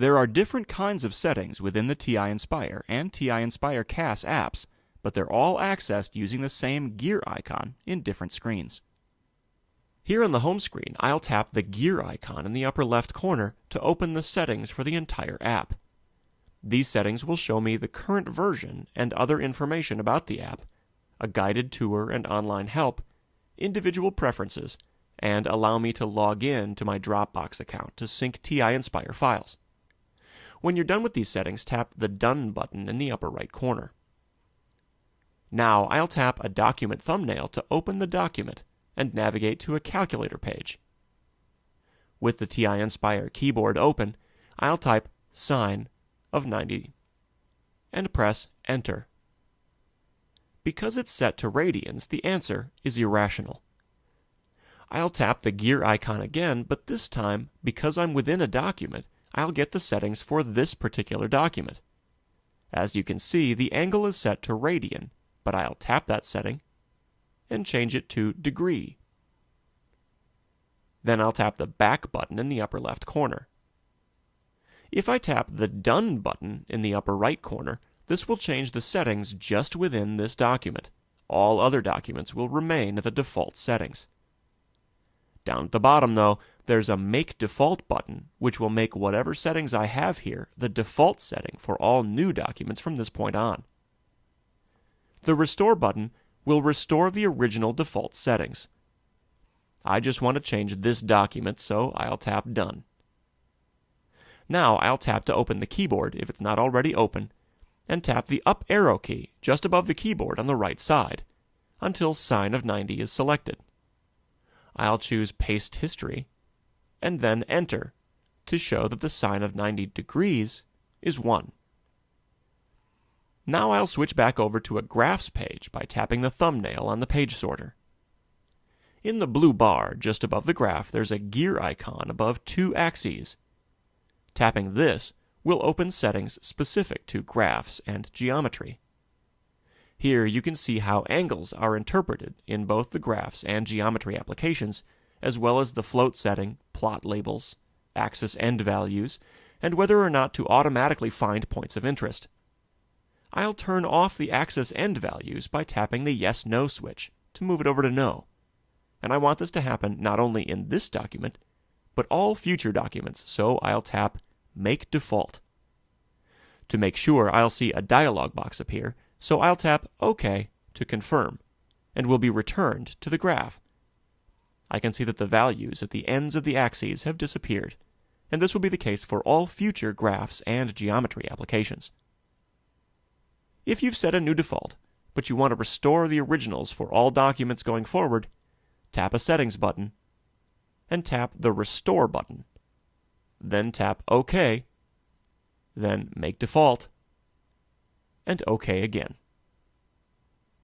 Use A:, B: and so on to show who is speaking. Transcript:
A: There are different kinds of settings within the TI-Nspire and TI-Nspire CAS apps, but they're all accessed using the same gear icon in different screens. Here on the home screen, I'll tap the gear icon in the upper left corner to open the settings for the entire app. These settings will show me the current version and other information about the app, a guided tour and online help, individual preferences, and allow me to log in to my Dropbox account to sync TI-Nspire files. When you're done with these settings, tap the Done button in the upper right corner. Now I'll tap a document thumbnail to open the document and navigate to a calculator page. With the TI-Nspire keyboard open, I'll type sine of 90 and press Enter. Because it's set to radians, the answer is irrational. I'll tap the gear icon again, but this time, because I'm within a document, I'll get the settings for this particular document. As you can see, the angle is set to radian, but I'll tap that setting and change it to degree. Then I'll tap the back button in the upper left corner. If I tap the Done button in the upper right corner, this will change the settings just within this document. All other documents will remain at the default settings. Down at the bottom, though, there's a Make Default button, which will make whatever settings I have here the default setting for all new documents from this point on. The Restore button will restore the original default settings. I just want to change this document, so I'll tap Done. Now I'll tap to open the keyboard if it's not already open, and tap the up arrow key just above the keyboard on the right side until sine of 90 is selected. I'll choose Paste History, and then Enter to show that the sine of 90 degrees is 1. Now I'll switch back over to a Graphs page by tapping the thumbnail on the page sorter. In the blue bar just above the graph, there's a gear icon above 2 axes. Tapping this will open settings specific to graphs and geometry. Here you can see how angles are interpreted in both the graphs and geometry applications, as well as the float setting, plot labels, axis end values, and whether or not to automatically find points of interest. I'll turn off the axis end values by tapping the Yes/No switch to move it over to No. And I want this to happen not only in this document, but all future documents, so I'll tap Make Default. To make sure, I'll see a dialog box appear, so I'll tap OK to confirm, and will be returned to the graph. I can see that the values at the ends of the axes have disappeared, and this will be the case for all future graphs and geometry applications. If you've set a new default, but you want to restore the originals for all documents going forward, tap a Settings button, and tap the Restore button. Then tap OK, then Make Default, and OK again.